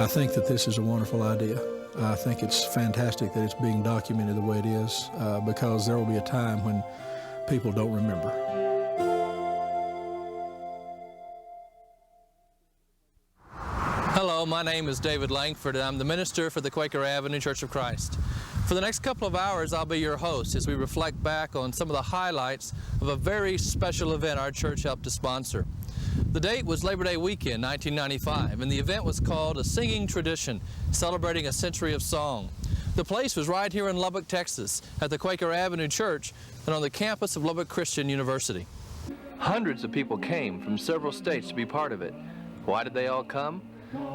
I think that this is a wonderful idea. I think it's fantastic that it's being documented the way it is, because there will be a time when people don't remember. Hello, my name is David Langford, and I'm the minister for the Quaker Avenue Church of Christ. For the next couple of hours, I'll be your host as we reflect back on some of the highlights of a very special event our church helped to sponsor. The date was Labor Day weekend, 1995, and the event was called A Singing Tradition, celebrating a century of song. The place was right here in Lubbock, Texas, at the Quaker Avenue Church and on the campus of Lubbock Christian University. Hundreds of people came from several states to be part of it. Why did they all come?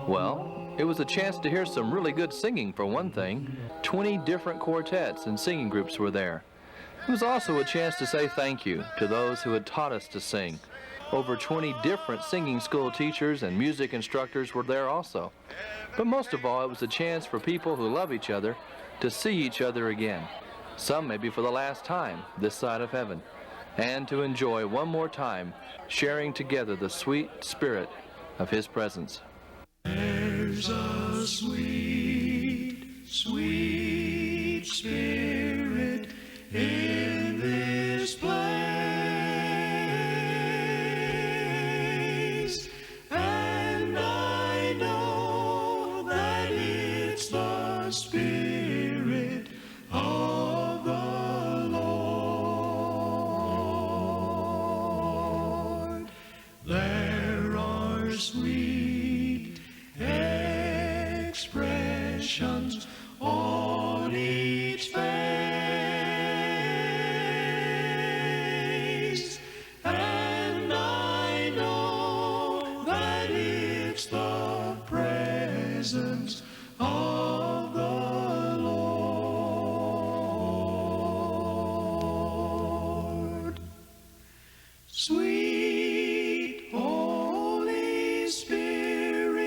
Well, it was a chance to hear some really good singing, for one thing. 20 different quartets and singing groups were there. It was also a chance to say thank you to those who had taught us to sing. Over 20 different singing school teachers and music instructors were there also. But most of all, it was a chance for people who love each other to see each other again, some maybe for the last time this side of heaven, and to enjoy one more time sharing together the sweet spirit of His presence. There's a sweet, sweet spirit in this place, and I know that it's the Spirit of the Lord. There are sweet expressions on each face, and I know that it's the presence of the Lord. Sweet Holy Spirit,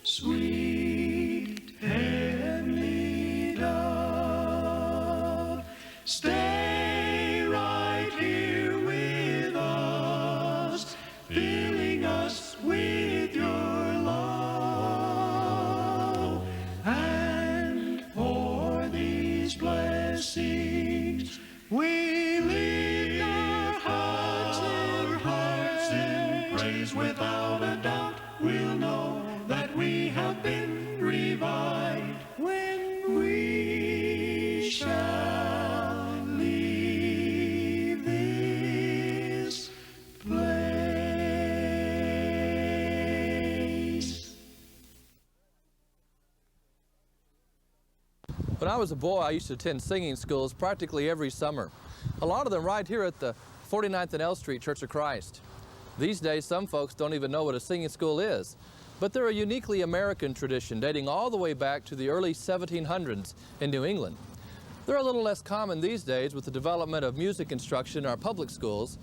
sweet heavenly dove, stay right here with us, filling us with your love. And for these blessings, we lift our hearts in praise. Without a doubt, we'll know that we have been revived when we shall leave this place. When I was a boy, I used to attend singing schools practically every summer. A lot of them right here at the 49th and L Street Church of Christ. These days, some folks don't even know what a singing school is, but they're a uniquely American tradition dating all the way back to the early 1700s in New England. They're a little less common these days with the development of music instruction in our public schools,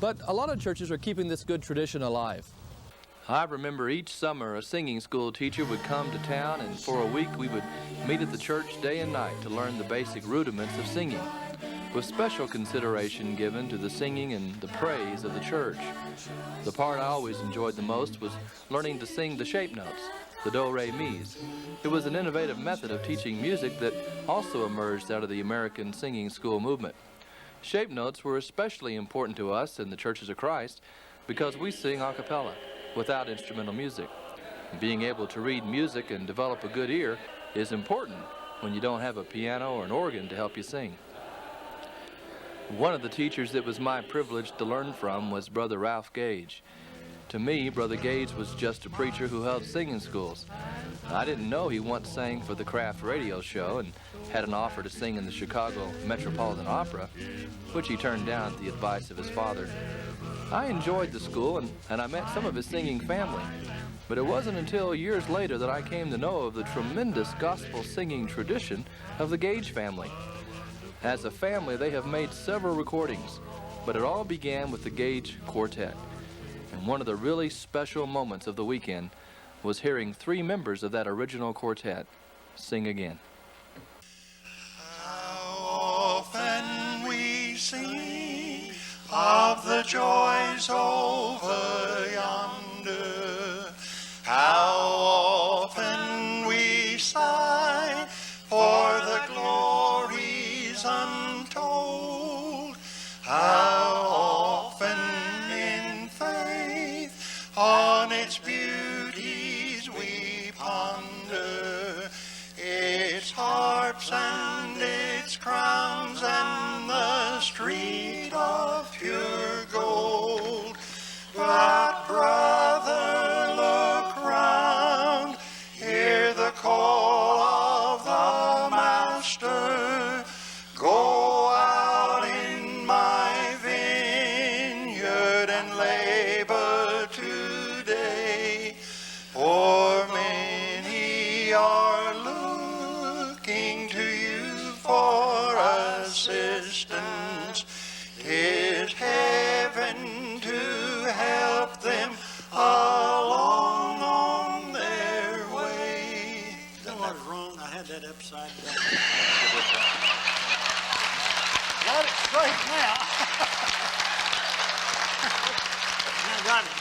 but a lot of churches are keeping this good tradition alive. I remember each summer a singing school teacher would come to town, and for a week we would meet at the church day and night to learn the basic rudiments of singing, with special consideration given to the singing and the praise of the church. The part I always enjoyed the most was learning to sing the shape notes, the do, re, mi's. It was an innovative method of teaching music that also emerged out of the American singing school movement. Shape notes were especially important to us in the Churches of Christ because we sing a cappella, without instrumental music. Being able to read music and develop a good ear is important when you don't have a piano or an organ to help you sing. One of the teachers that was my privilege to learn from was Brother Ralph Gage. To me, Brother Gage was just a preacher who held singing schools. I didn't know he once sang for the Kraft radio show and had an offer to sing in the Chicago Metropolitan Opera, which he turned down at the advice of his father. I enjoyed the school and I met some of his singing family, but it wasn't until years later that I came to know of the tremendous gospel singing tradition of the Gage family. As a family, they have made several recordings, but it all began with the Gage Quartet. And one of the really special moments of the weekend was hearing 3 members of that original quartet sing again. How often we sing of the joys over yonder, how straight now. Now, got it.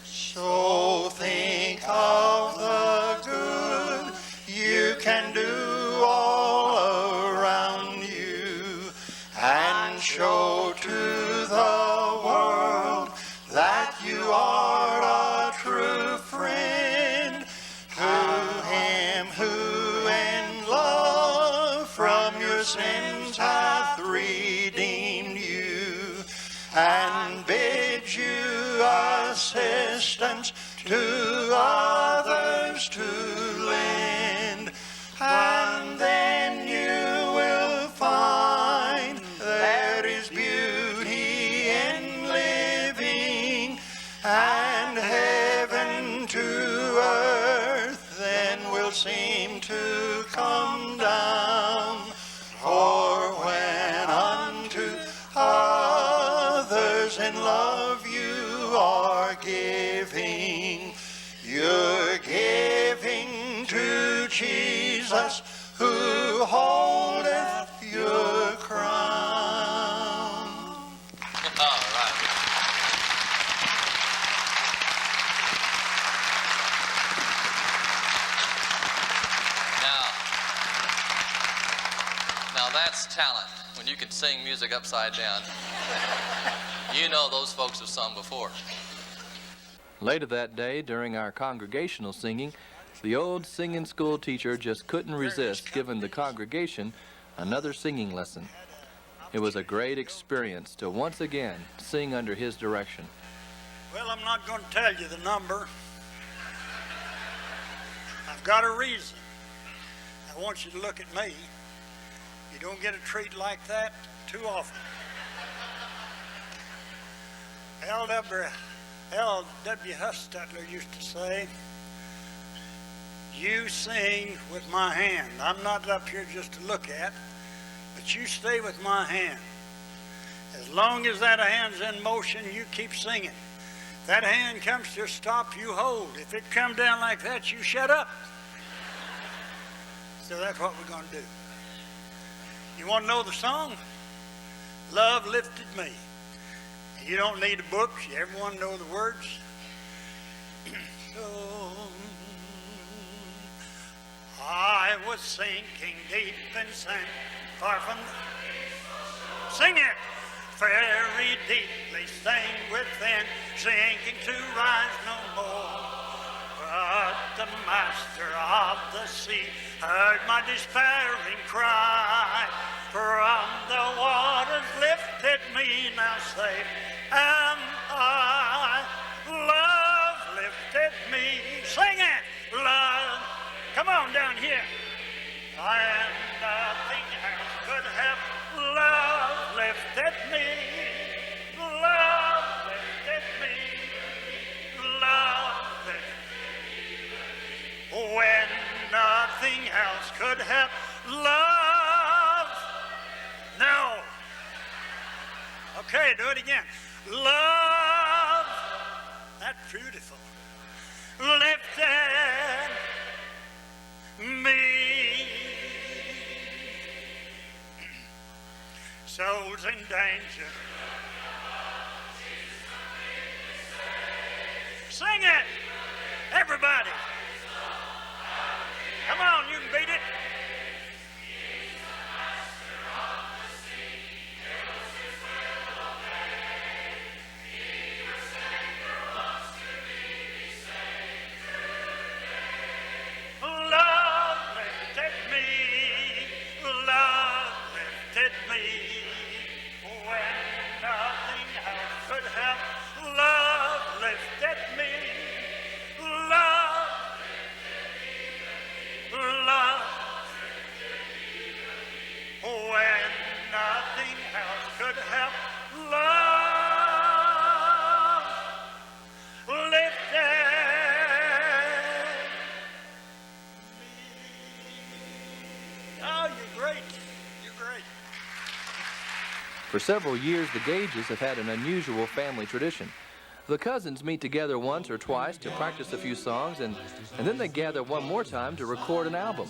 So think of the good you can do all around you, and show to the world that you are a true friend. To him who in love from your sins hath redeemed you, and bids you assistance to others to lend, and then you will find there is beauty in living, and heaven to earth then will seem to come down. For when unto others in love you are giving, you're giving to Jesus, who holdeth your crown. All right. Now that's talent, when you can sing music upside down. You know those folks have sung before. Later that day, during our congregational singing, the old singing school teacher just couldn't resist giving the congregation another singing lesson. It was a great experience to once again sing under his direction. Well, I'm not going to tell you the number. I've got a reason. I want you to look at me. You don't get a treat like that too often. L.W. Hustetler used to say, you sing with my hand. I'm not up here just to look at, but you stay with my hand. As long as that hand's in motion, you keep singing. If that hand comes to a stop, you hold. If it comes down like that, you shut up. So that's what we're going to do. You want to know the song? Love Lifted Me. You don't need a book. Everyone know the words. I was sinking deep in sin, far from the... Sing it! Very deeply staying within, sinking to rise no more. But the master of the sea heard my despairing cry. From the waters lifted me, now safe am I. Love lifted me. Sing it! Love. Come on down here. And nothing else could have. Love lifted me. Love lifted me. Love lifted me. When nothing else could have. Love. No. Okay, do it again. Love. That's beautiful. Lifted me. Souls in danger. Sing it. Everybody. Come on, you can beat it. For several years, the Gages have had an unusual family tradition. The cousins meet together once or twice to practice a few songs, and then they gather one more time to record an album.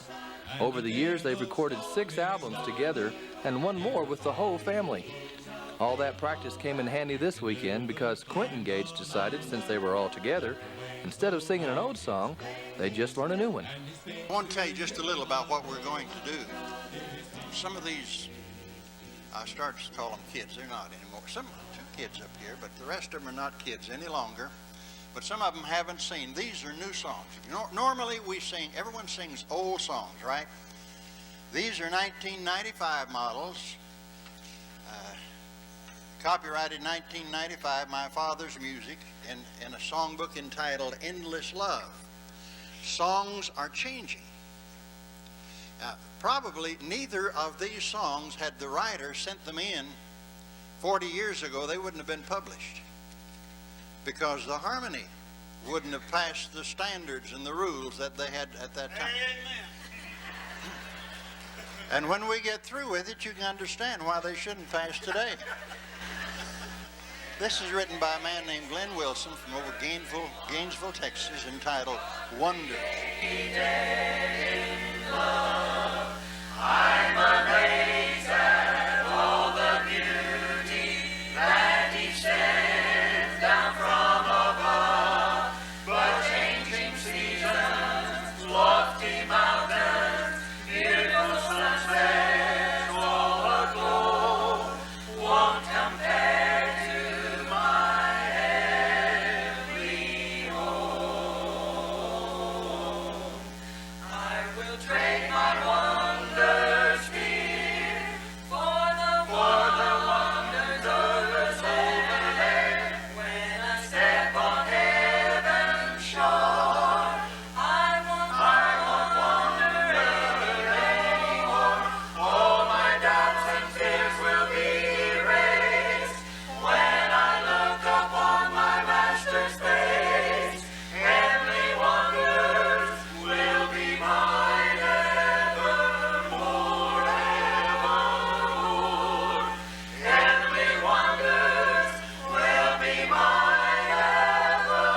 Over the years, they've recorded 6 albums together and one more with the whole family. All that practice came in handy this weekend because Quentin Gage decided, since they were all together, instead of singing an old song, they'd just learn a new one. I want to tell you just a little about what we're going to do. Some of these, I started to call them kids. They're not anymore. Some 2 kids up here, but the rest of them are not kids any longer. But some of them haven't seen. These are new songs. Normally we sing, everyone sings old songs, right? These are 1995 models. Copyrighted 1995, my father's music, in a songbook entitled Endless Love. Songs are changing. Probably neither of these songs, had the writer sent them in 40 years ago, they wouldn't have been published, because the harmony wouldn't have passed the standards and the rules that they had at that time. Amen. And when we get through with it, you can understand why they shouldn't pass today. This is written by a man named Glenn Wilson from over Gainesville, Texas, entitled Wonders. I'm amazed at all the beauty that he sends down from above, but changing seasons, lofty mountains, beautiful sunsets, all aglow, won't compare to my heavenly home. I will trade my wonders here for the wonders over there. When I step on heaven's shore, I won't wonder anymore. All my doubts and fears will be erased when I look upon my Master's face. Heavenly wonders will be mine evermore, evermore. Heavenly wonders will be mine evermore,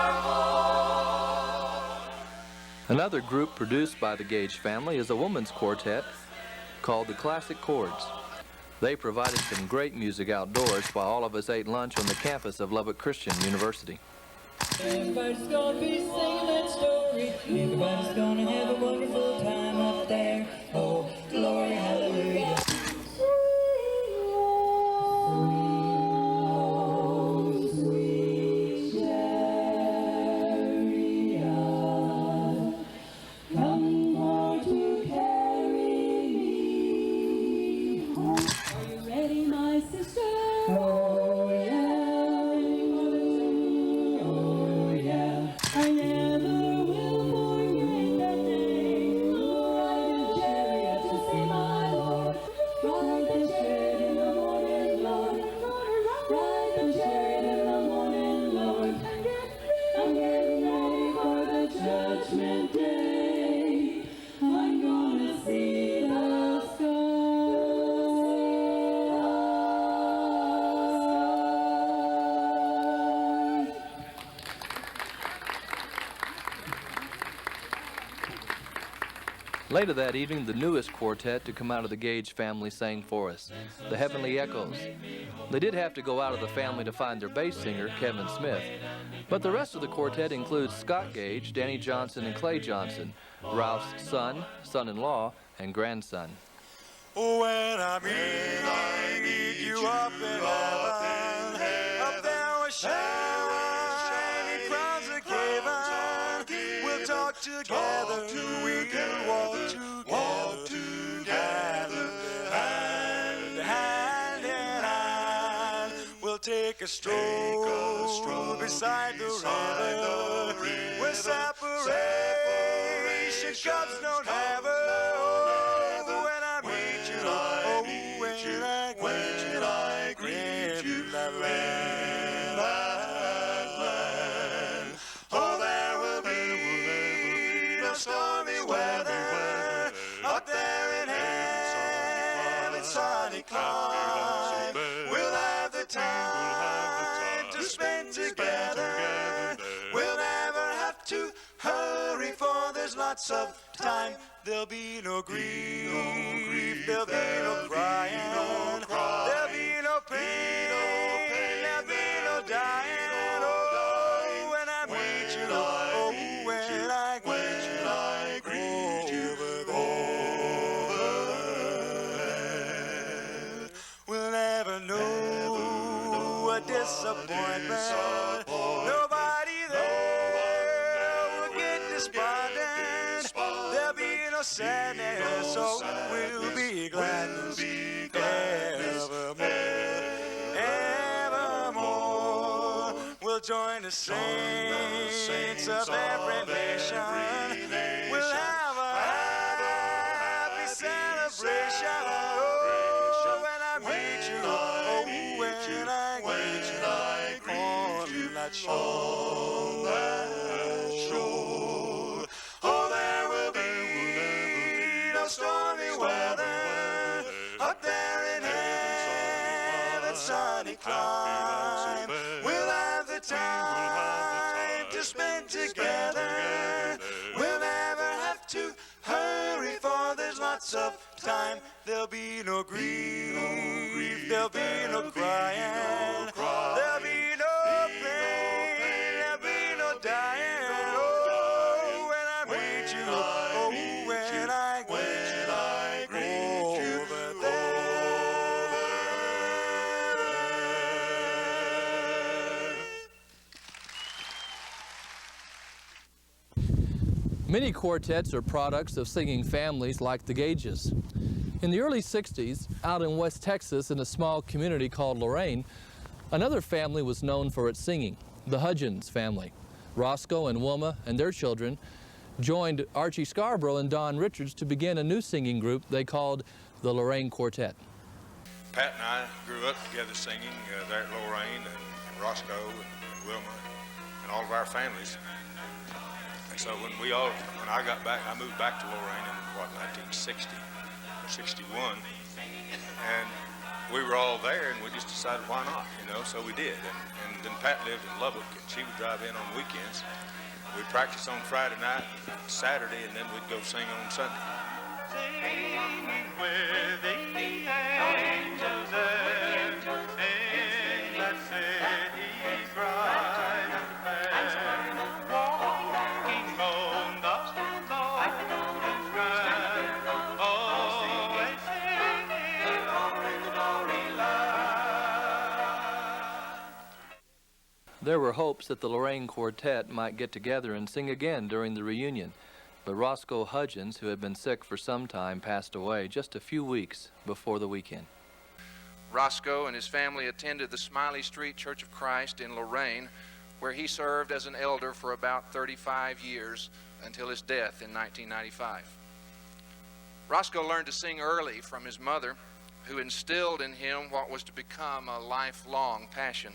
evermore. Another group produced by the Gage family is a woman's quartet called the Classic Chords. They provided some great music outdoors while all of us ate lunch on the campus of Lubbock Christian University. Everybody's gonna be singing that story. Everybody's gonna have a wonderful time up there. Oh, glory, hallelujah. Sweet chariot, come for to carry me home. Are you ready, my sister? Oh, yeah. Oh, yeah. I never will forget that day. Ride the chariot to see my Lord. Ride the chariot in the morning, Lord. Ride the chariot in the morning, Lord. I'm getting ready for the judgment day. I'm gonna see the sky. Later that evening, the newest quartet to come out of the Gage family sang for us, the Heavenly Echoes. They did have to go out of the family to find their bass singer, Kevin Smith, but the rest of the quartet includes Scott Gage, Danny Johnson, and Clay Johnson, Ralph's son, son-in-law, and grandson. When I meet you up in heaven, up there with shining crowns of heaven, we'll talk together, we can walk together, hand in hand, we'll take a stroll beside the river, where separation comes no never. When I meet you, when I greet you, that land. Oh, there will be no stormy weather up there in heaven's sunny clime. We'll have the time to spend together. We'll never have to hurry for lots of time. There'll be no grief, there'll be no crying, there'll be no pain, there'll be no dying. Oh, when I meet you, oh, when I greet you over there, we'll never know a disappointment. Nobody there will get despondent. There'll be no sadness, so we'll be glad evermore. We'll join the saints of every nation. We'll have a happy celebration. Oh, when I meet you, oh, when I meet you, on that shore. Oh, there will be no stormy weather up there in heaven's sunny clime. We'll have the time to spend together. We'll never have to hurry, for there's lots of time. There'll be no grief, there'll be no crying, there'll be no pain, there'll be no dying. Oh, when I meet you, oh, when I greet you over there. Many quartets are products of singing families like the Gages. In the early 60s, out in West Texas in a small community called Lorraine, another family was known for its singing, the Hudgens family. Roscoe and Wilma and their children joined Archie Scarborough and Don Richards to begin a new singing group they called the Lorraine Quartet. Pat and I grew up together singing there at Lorraine, and Roscoe and Wilma and all of our families. And so when I got back, I moved back to Lorraine in 1960 or 61, and we were all there, and we just decided why not, so we did. And then Pat lived in Lubbock, and she would drive in on weekends. We'd practice on Friday night, Saturday, and then we'd go sing on Sunday. Singing with the angels there, in that city bright and fair, walking on the golden strand, always singing in the glory land. There were hopes that the Lorraine Quartet might get together and sing again during the reunion, but Roscoe Hudgens, who had been sick for some time, passed away just a few weeks before the weekend. Roscoe and his family attended the Smiley Street Church of Christ in Lorraine, where he served as an elder for about 35 years until his death in 1995. Roscoe learned to sing early from his mother, who instilled in him what was to become a lifelong passion.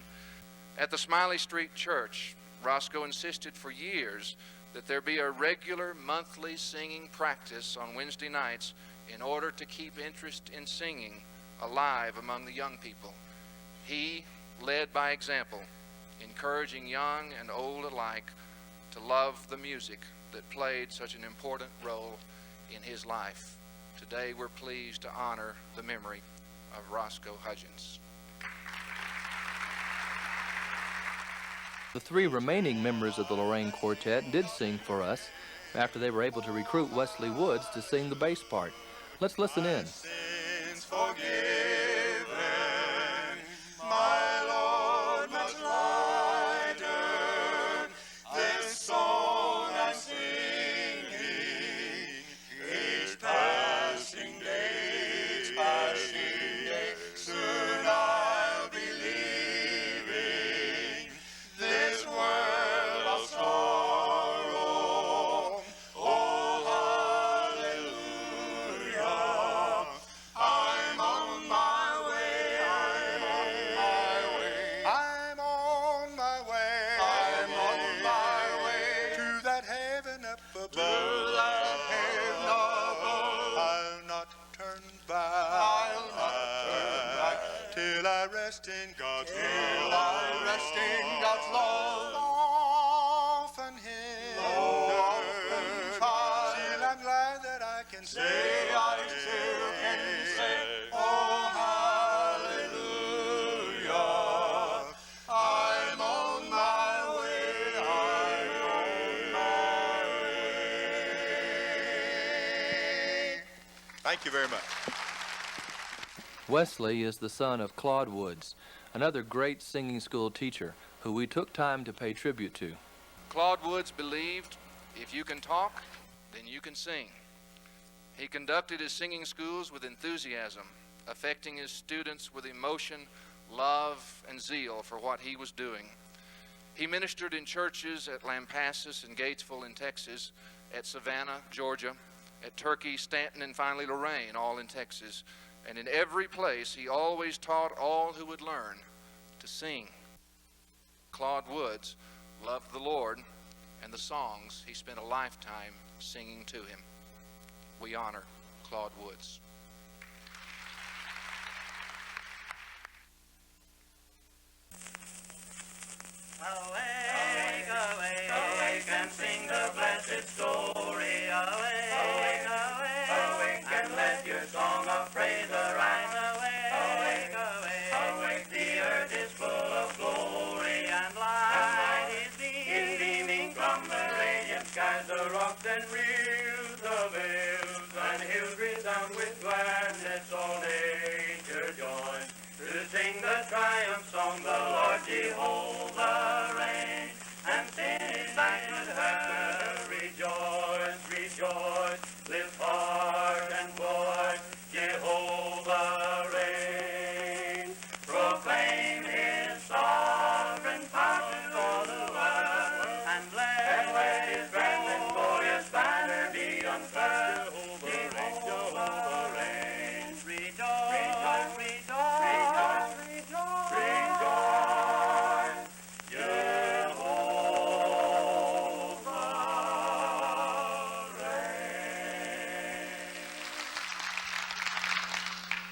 At the Smiley Street Church, Roscoe insisted for years that there be a regular monthly singing practice on Wednesday nights in order to keep interest in singing alive among the young people. He led by example, encouraging young and old alike to love the music that played such an important role in his life. Today we're pleased to honor the memory of Roscoe Hudgens. The three remaining members of the Lorraine Quartet did sing for us after they were able to recruit Wesley Woods to sing the bass part. Let's listen in. Sins forgiven, my Lord, much lighter. This song I'm singing, each passing day, soon I'll be leaving this world of sorrow. Oh, hallelujah. I'm on my way. I'm on my way. I'm on my way to that heaven up above. I'll not turn back. Till I rest in God's love. Often hindered, Thank you very much. Wesley is the son of Claude Woods, another great singing school teacher who we took time to pay tribute to. Claude Woods believed if you can talk, then you can sing. He conducted his singing schools with enthusiasm, affecting his students with emotion, love, and zeal for what he was doing. He ministered in churches at Lampasas and Gatesville in Texas, at Savannah, Georgia, at Turkey, Stanton, and finally Lorraine, all in Texas. And in every place, he always taught all who would learn to sing. Claude Woods loved the Lord and the songs he spent a lifetime singing to him. We honor Claude Woods. Awake, awake, awake, and sing the blessed story. Awake, awake, awake, and let your song of praise arise. Awake, awake, awake, awake, the earth is full of glory and light is beaming from the radiant skies. The rocks and rills, the vales and hills resound with gladness. All nature joins to sing the triumph song. The Lord Jehovah reigns, and sin back with her. Rejoice, rejoice, lift heart and voice. Jehovah reigns. Proclaim his sovereign power for the world, and let his grand and glorious banner be unfurled. Jehovah reigns. Rejoice, rejoice, rejoice, rejoice, rejoice, rejoice. Jehovah reigns.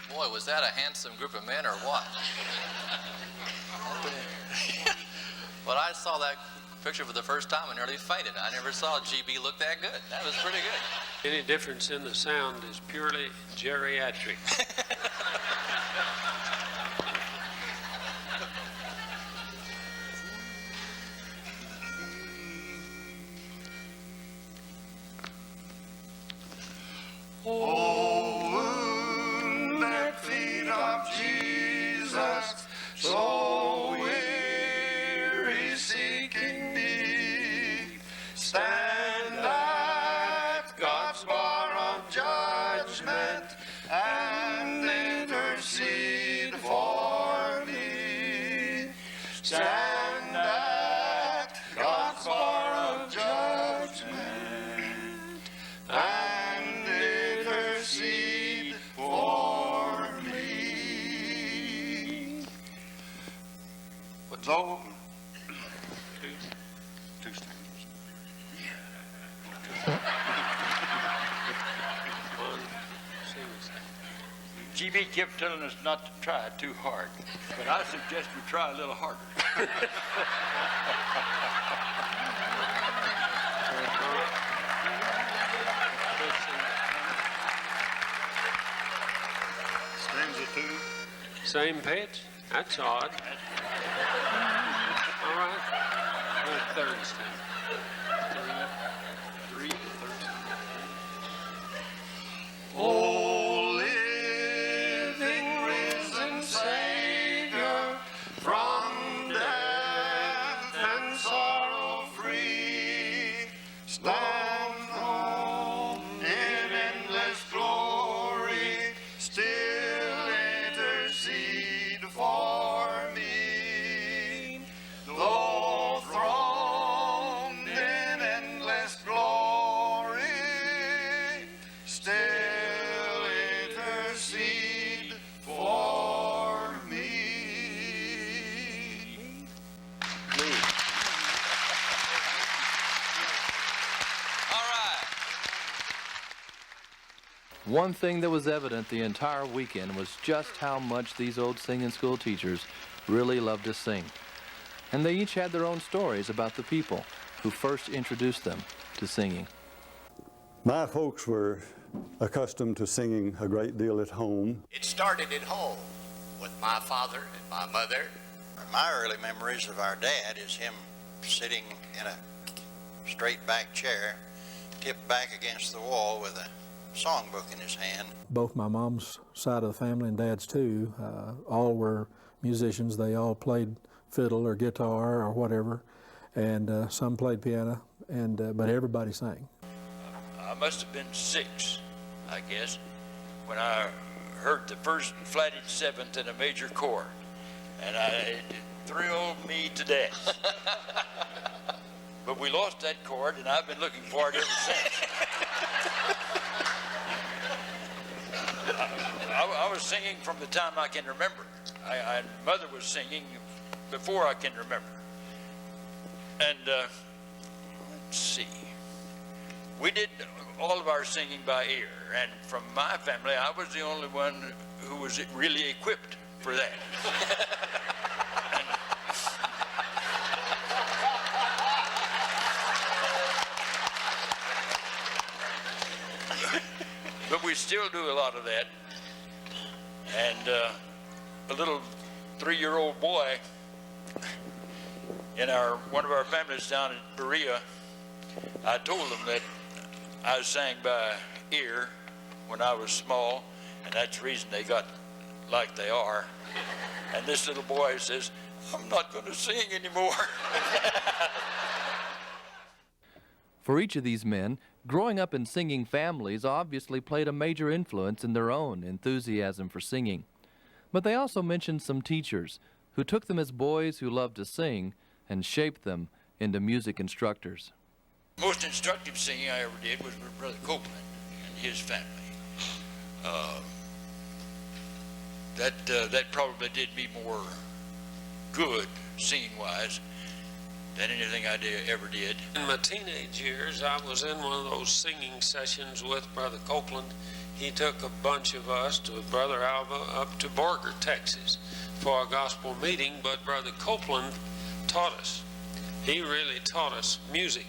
Boy, was that a handsome group of men or what? When I saw that picture for the first time, I nearly fainted. I never saw GB look that good. That was pretty good. Any difference in the sound is purely geriatric. Oh, wounded feet of Jesus, so weary seeking thee, stand at God's bar of judgment and intercede for me. Stand at God's bar of judgment and intercede for me. What's over? Two stanzas. GB kept telling us not to try too hard, but I suggest we try a little harder. Stanza 2. Same pitch? That's odd. All right. Third stanza. Three, third stanza. O living, risen Savior, from death and sorrow free, stand home in endless glory, still intercede for me. Though throned in endless glory, still intercede for me. One thing that was evident the entire weekend was just how much these old singing school teachers really loved to sing. And they each had their own stories about the people who first introduced them to singing. My folks were accustomed to singing a great deal at home. It started at home with my father and my mother. My early memories of our dad is him sitting in a straight back chair, tipped back against the wall with a songbook in his hand. Both my mom's side of the family and dad's too, all were musicians. They all played fiddle or guitar or whatever, and some played piano, but everybody sang. I must have been 6, I guess, when I heard the first flatted seventh in a major chord, and it thrilled me to death. But we lost that chord, and I've been looking for it ever since. I was singing from the time I can remember. Mother was singing before I can remember. And let's see. We did all of our singing by ear, and from my family, I was the only one who was really equipped for that. But we still do a lot of that. And a little 3-year-old boy in one of our families down in Berea, I told him that I sang by ear when I was small, and that's the reason they got like they are. And this little boy says, "I'm not going to sing anymore." For each of these men, growing up in singing families obviously played a major influence in their own enthusiasm for singing. But they also mentioned some teachers who took them as boys who loved to sing and shaped them into music instructors. Most instructive singing I ever did was with Brother Copeland and his family. That probably did me more good singing-wise than anything I ever did. In my teenage years, I was in one of those singing sessions with Brother Copeland. He took a bunch of us to Brother Alva up to Borger, Texas for a gospel meeting, but Brother Copeland taught us. He really taught us music.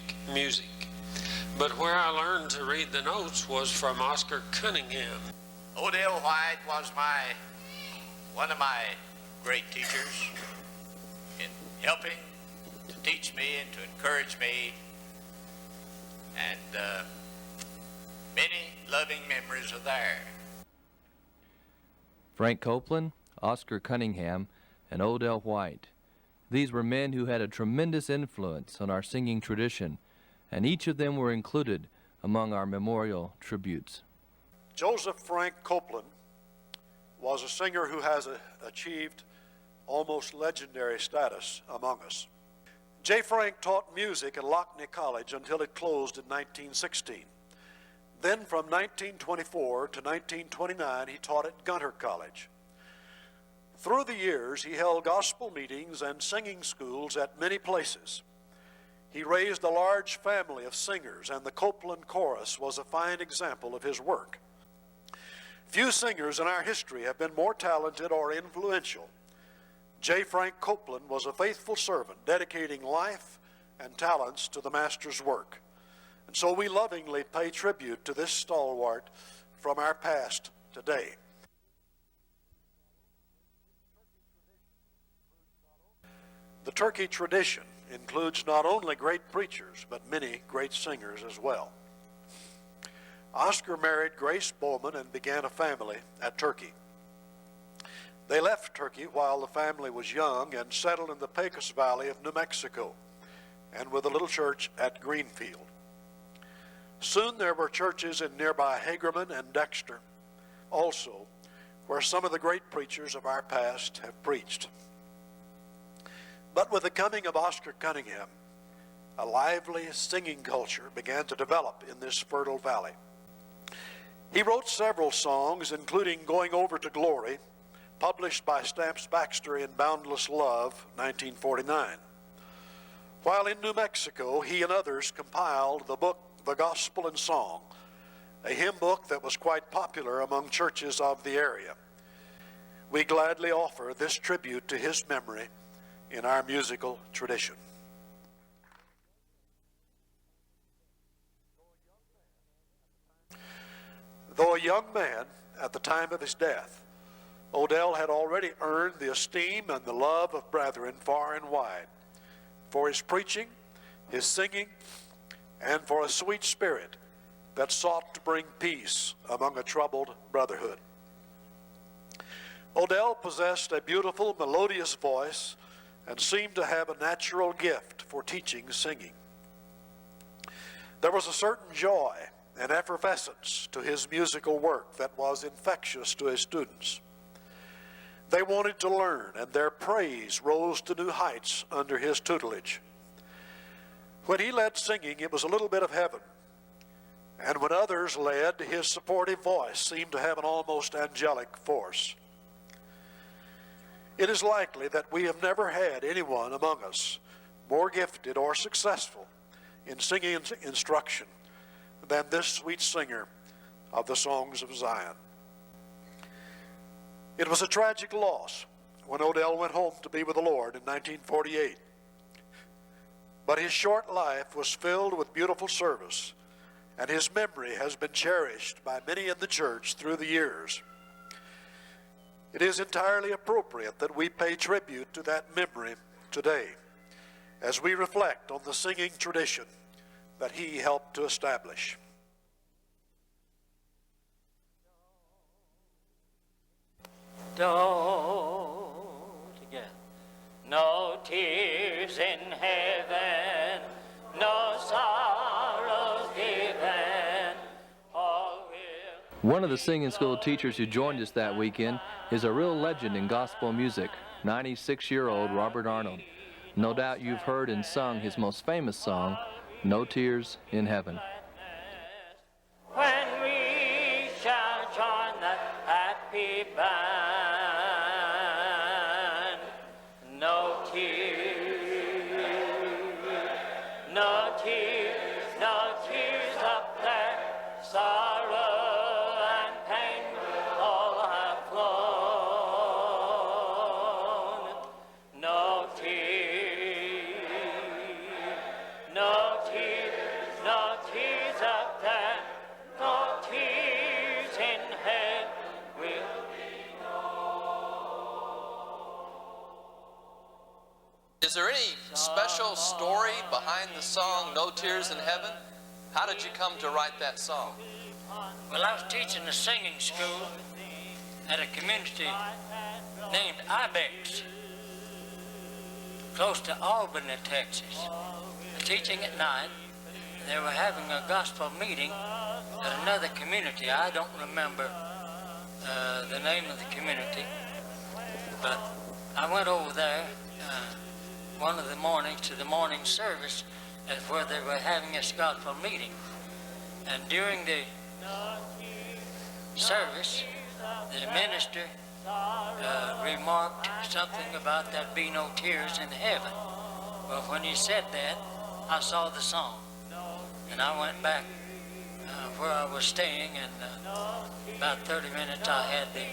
But where I learned to read the notes was from Oscar Cunningham. Odell White was one of my great teachers in helping to teach me and to encourage me, and many loving memories are there. Frank Copeland, Oscar Cunningham, and Odell White. These were men who had a tremendous influence on our singing tradition, and each of them were included among our memorial tributes. Joseph Frank Copeland was a singer who has achieved almost legendary status among us. J. Frank taught music at Lockney College until it closed in 1916. Then from 1924 to 1929, he taught at Gunter College. Through the years, he held gospel meetings and singing schools at many places. He raised a large family of singers, and the Copeland Chorus was a fine example of his work. Few singers in our history have been more talented or influential. J. Frank Copeland was a faithful servant, dedicating life and talents to the Master's work. And so we lovingly pay tribute to this stalwart from our past today. The Turkey tradition includes not only great preachers, but many great singers as well. Oscar married Grace Bowman and began a family at Turkey. They left Turkey while the family was young and settled in the Pecos Valley of New Mexico, and with a little church at Greenfield. Soon there were churches in nearby Hagerman and Dexter, also, where some of the great preachers of our past have preached. But with the coming of Oscar Cunningham, a lively singing culture began to develop in this fertile valley. He wrote several songs, including Going Over to Glory, published by Stamps Baxter in Boundless Love, 1949. While in New Mexico, he and others compiled the book, The Gospel and Song, a hymn book that was quite popular among churches of the area. We gladly offer this tribute to his memory in our musical tradition. Though a young man at the time of his death, Odell had already earned the esteem and the love of brethren far and wide for his preaching, his singing, and for a sweet spirit that sought to bring peace among a troubled brotherhood. Odell possessed a beautiful, melodious voice and seemed to have a natural gift for teaching singing. There was a certain joy and effervescence to his musical work that was infectious to his students. They wanted to learn, and their praise rose to new heights under his tutelage. When he led singing, it was a little bit of heaven. And when others led, his supportive voice seemed to have an almost angelic force. It is likely that we have never had anyone among us more gifted or successful in singing instruction than this sweet singer of the songs of Zion. It was a tragic loss when Odell went home to be with the Lord in 1948. But his short life was filled with beautiful service, and his memory has been cherished by many in the church through the years. It is entirely appropriate that we pay tribute to that memory today as we reflect on the singing tradition that he helped to establish. Don't again. No tears in heaven, no sorrows given. One of the singing school teachers who joined us that weekend is a real legend in gospel music, 96-year-old Robert Arnold. No doubt you've heard and sung his most famous song, No Tears in Heaven. When we shall join the happy band, no tears, no tears, no tears up there, sorrow and pain all have flown. No tears, no tears, no tears up there, no tears in heaven will be known. Is there any special story behind the song No Tears in Heaven? How did you come to write that song? Well, I was teaching a singing school at a community named Ibex, close to Albany, Texas. Teaching at night, they were having a gospel meeting at another community. I don't remember the name of the community, but I went over there one of the mornings to the morning service where they were having this gospel meeting. And during the service, the minister remarked something about there'd be no tears in heaven. Well, when he said that, I saw the song, and I went back where I was staying, and about 30 minutes I had the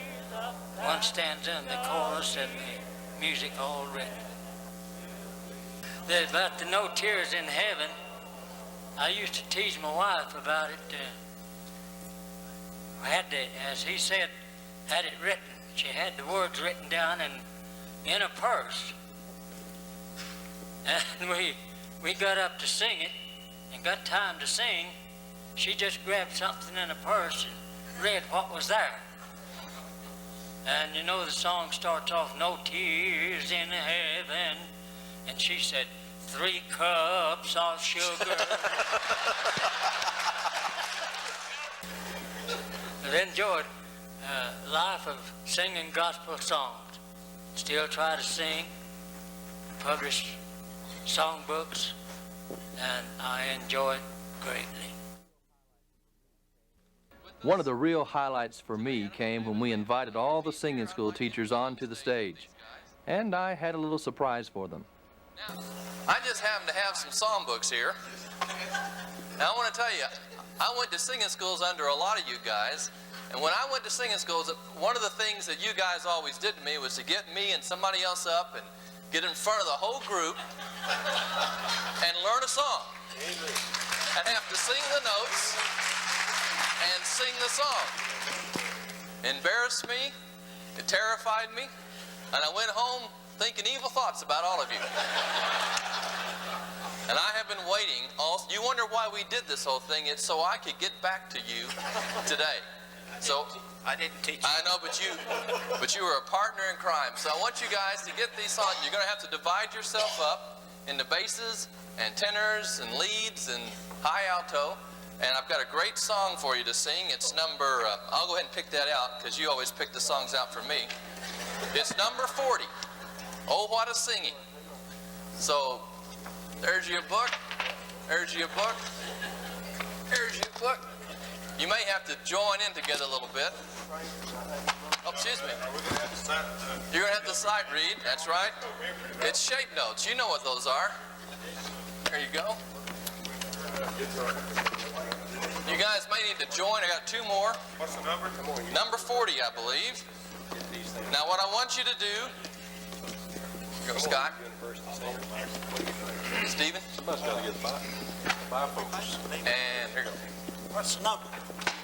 one stanza and the chorus and the music all written. About the No Tears in Heaven, I used to tease my wife about it. I had to, as he said, had it written. She had the words written down in a purse. And we got up to sing it and got time to sing. She just grabbed something in a purse and read what was there. And you know the song starts off, no tears in heaven. And she said, 3 cups of sugar. I've enjoyed a life of singing gospel songs. Still try to sing, publish songbooks, and I enjoy it greatly. One of the real highlights for me came when we invited all the singing school teachers onto the stage, and I had a little surprise for them. I just happen to have some songbooks here. Now I want to tell you, I went to singing schools under a lot of you guys, and when I went to singing schools, one of the things that you guys always did to me was to get me and somebody else up and get in front of the whole group and learn a song. And have to sing the notes and sing the song. It embarrassed me, it terrified me, and I went home thinking evil thoughts about all of you. And I have been waiting. You wonder why we did this whole thing? It's so I could get back to you today. So I didn't teach you. I know, but you were a partner in crime. So I want you guys to get these songs. You're going to have to divide yourself up into basses and tenors and leads and high alto. And I've got a great song for you to sing. It's number, I'll go ahead and pick that out because you always pick the songs out for me. It's number 40. Oh, what a singing. So there's your book. There's your book. There's your book. You may have to join in together a little bit. Oh, excuse me. You're going to have to sight read. That's right. It's shape notes. You know what those are. There you go. You guys may need to join. I got two more. What's the number? Number 40, I believe. Now, what I want you to do... Go, Scott. Stephen. Somebody's got to get bifocals. And here you go. What's the number?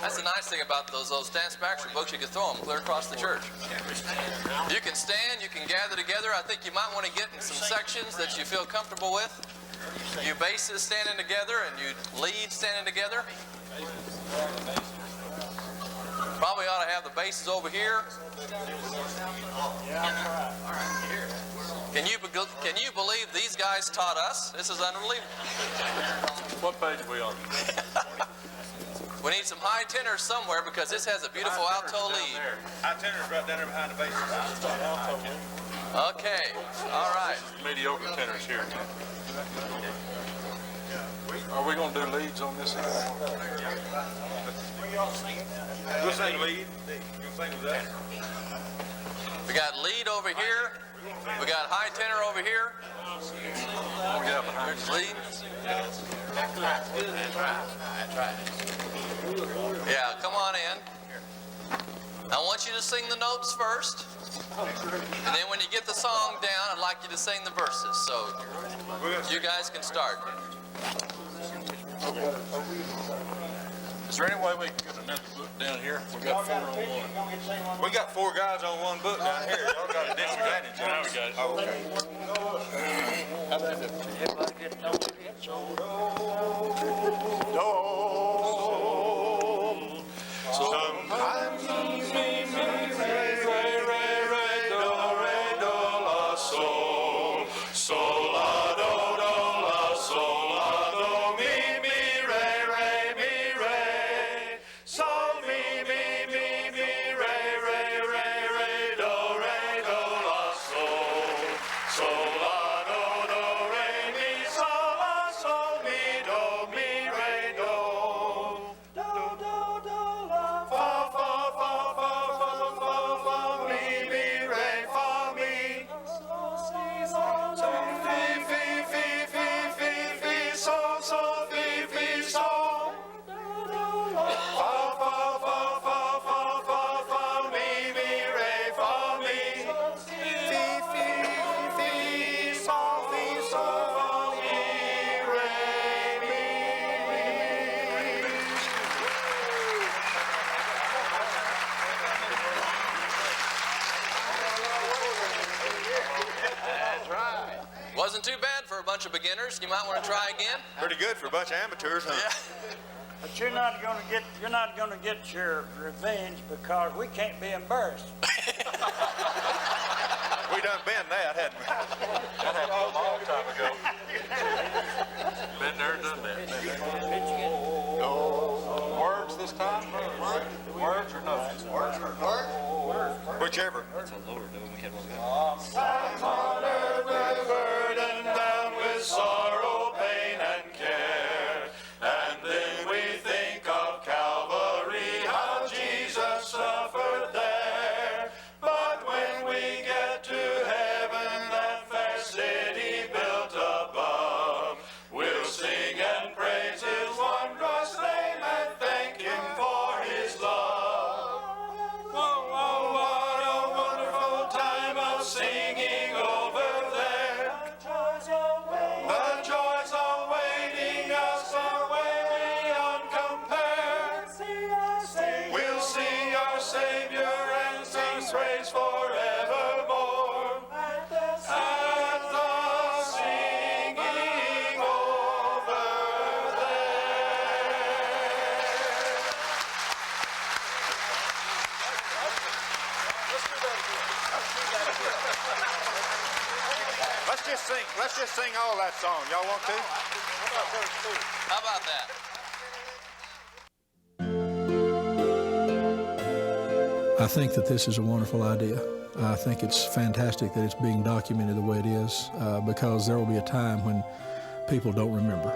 That's the nice thing about those Dance Baxter books. You can throw them clear across the church. You can stand. You can gather together. I think you might want to get in some sections that you feel comfortable with. You basses standing together and you leads standing together. Probably ought to have the basses over here. Can you believe these guys taught us? This is unbelievable. What page are we on? We need some high tenors somewhere because this has a beautiful alto lead. High tenor's right down there behind the basses. Okay, all right. Mediocre tenors here. Are we going to do leads on this? We'll sing lead. You'll sing with that. We got lead over here. We got high tenor over here. There's lead. That's right. Yeah, come on in. I want you to sing the notes first. And then when you get the song down, I'd like you to sing the verses. So you guys can start. Is there any way we can get another book down here? We got 4 on one. We got 4 guys on one book down here. Y'all got a disadvantage. Now we got it. Oh, okay. Everybody get no hits Sometimes me, re, do, la, sol, sol, la, do, mi, re, sol, mi, re, do, la, sol, la, do, re, mi, sol, la, sol, mi, re, do, fa, mi, re, fa, mi, fi, sol, fi, sol, fa, mi, re, fa, mi, fi, sol, fa, mi, re, mi. That's right. Wasn't too bad for a bunch of beginners. You might want to try again. Pretty good for a bunch of amateurs, huh? Yeah. But you're not going to get your revenge because we can't be embarrassed. We done been that, hadn't we? That happened a long time ago. Been there, done that. Words this time? Words or nothing? Words. Whichever. That's a lower note. We had one. I'm on earth, burdened down with sorrow, pain, and care. And then we think of Calvary, how Jesus suffered there. But when we get to heaven, that fair city built above, we'll sing and praise His wondrous name and thank Him for His love. Oh, what a wonderful time of singing over there. The joys awaiting us are way beyond compare. We'll see our Savior and sing praise forevermore. At the singing Let's just sing all that song. Y'all want to? How about that? I think that this is a wonderful idea. I think it's fantastic that it's being documented the way it is because there will be a time when people don't remember.